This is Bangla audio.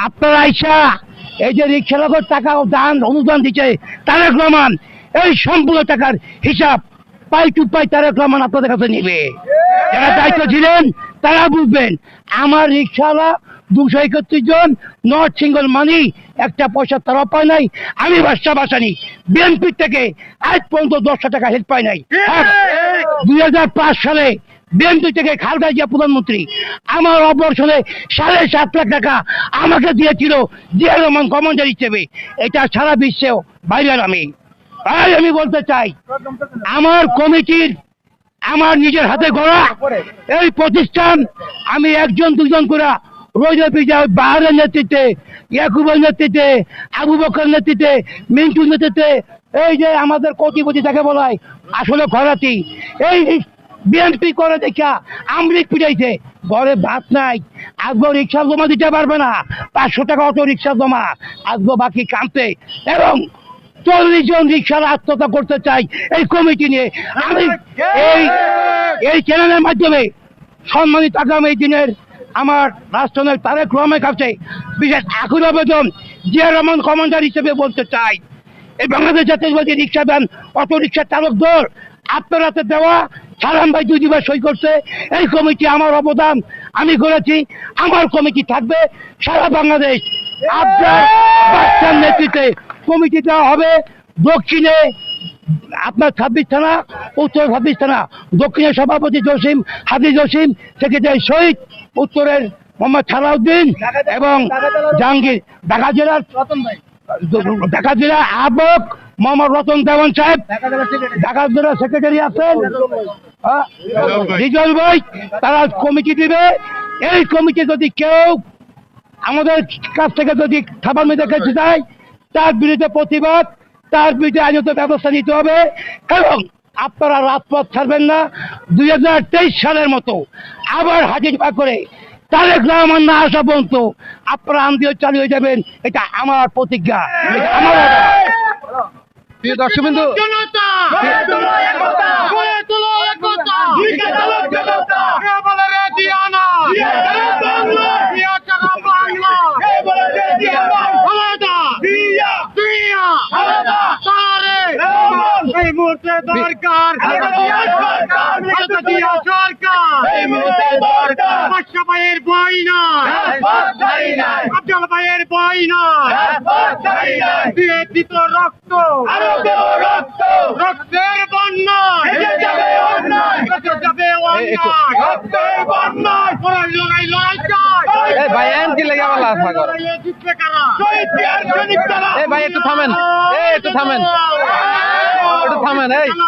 আপনারা আইসা এই যে রিক্সালাগর টাকা দান অনুদান দিচ্ছে তারেক রহমান, এই সম্পূর্ণ টাকার হিসাব পাই টু পাই তারেক রহমান আপনাদের কাছে নিবে। যারা দায়িত্ব ছিলেন তারা বুঝবেন। আমার রিক্সাওয়ালা 231 জন নর্থ সিঙ্গল মানি একটা পয়সা তারা পায় নাই। আমি বাসানি বিএনপির থেকে আজ পর্যন্ত 10 টাকা হেল্প পাই নাই। 2005 সালে বিএনপি থেকে খালেদা জিয়া প্রধানমন্ত্রী আমার অপারেশনে 7.5 লাখ টাকা আমাকে দিয়েছিল জিয়া রহমান কমান্ডার হিসেবে। এটা সারা বিশ্বেও বাইরের আমি বলতে চাই, আমার কমিটির আমার নিজের হাতে গড়া এই প্রতিষ্ঠান, আমি 1-2 করে বাহারের নেতৃত্বে, ইয়াকুবের নেতৃত্বে, আবু বকর নেতৃত্বে, মিন্টুর নেতৃত্বে, এই যে আমাদের কোটিপতি যাকে বলা হয় আসলে খরাতি, এই বিএনপি করে দেখা আমরিক পিটাইছে, ঘরে ভাত নাই, আজগো রিক্সা জমা দিতে পারবে না, 500 টাকা অটো রিক্সা জমা, আজগো বাকি কামতে, এবং 40 জন রিক্সার আত্মহত্যা করতে চাই এই কমিটি নিয়ে। আমি এই চ্যানেলের মাধ্যমে সম্মানিত আগামী দিনের আমার রাষ্ট্রনায়ক তারেক রহমানের কাছে বিশেষ আকুল আবেদন, জিয়া রহমান কমান্ডার হিসেবে বলতে চাই, এই বাংলাদেশ জাতীয়তাবাদী রিক্সা ভ্যান অটো রিক্সা চালক দল আপনার হাতে দেওয়া সালাম ভাই 2 দিবস সই করছে। এই কমিটি আমার অবদান আমি করেছি, আমার কমিটি থাকবে সারা বাংলাদেশ। আপনার বাচ্চার নেতৃত্বে কমিটি দেওয়া হবে। দক্ষিণে আপনার 26 থানা, উত্তর 26 থানা, দক্ষিণের সভাপতি জসিম হাফিজ জসিম, সেক্রেটারি শহীদ, উত্তরের মোহাম্মদ সালাউদ্দিন এবং জাহাঙ্গীর, ঢাকা জেলা আহ্বায়ক মোহাম্মদ রতন দেওয়ান সাহেব, ঢাকা জেলা সেক্রেটারি আছেন রিজল ভাই, তারা কমিটি দিবে। এই কমিটি যদি কেউ আমাদের কাছ থেকে যদি খাবার মেয়ে দেখতে চায়, তার বিরুদ্ধে প্রতিবাদ, তার বিরুদ্ধে আইনত ব্যবস্থা নিতে হবে। এবং আপনারা রাজপথ ছাড়বেন না। 2023 সালের মতো আবার হাজির করে তারেক রহমান না আসা পর্যন্ত আপনারা আন্দোলন চালিয়ে যাবেন, এটা আমার প্রতিজ্ঞা, এটা আমার প্রিয় দর্শকবৃন্দু, এই মুহূর্তে দরকার বাদশা ভাইয়ের বই নয়, আফজাল ভাইয়ের বই নয়, দিয়ে দিত রক্ত, রক্তের বন্যায় যাবে অন্যায়, রক্তের বন্যায় লড়াই লড়াই চাই। ভাই কি লেগে বলা জিতবে কারা? ভাই একটু থামেন, একটু থামেন, একটু থামেন।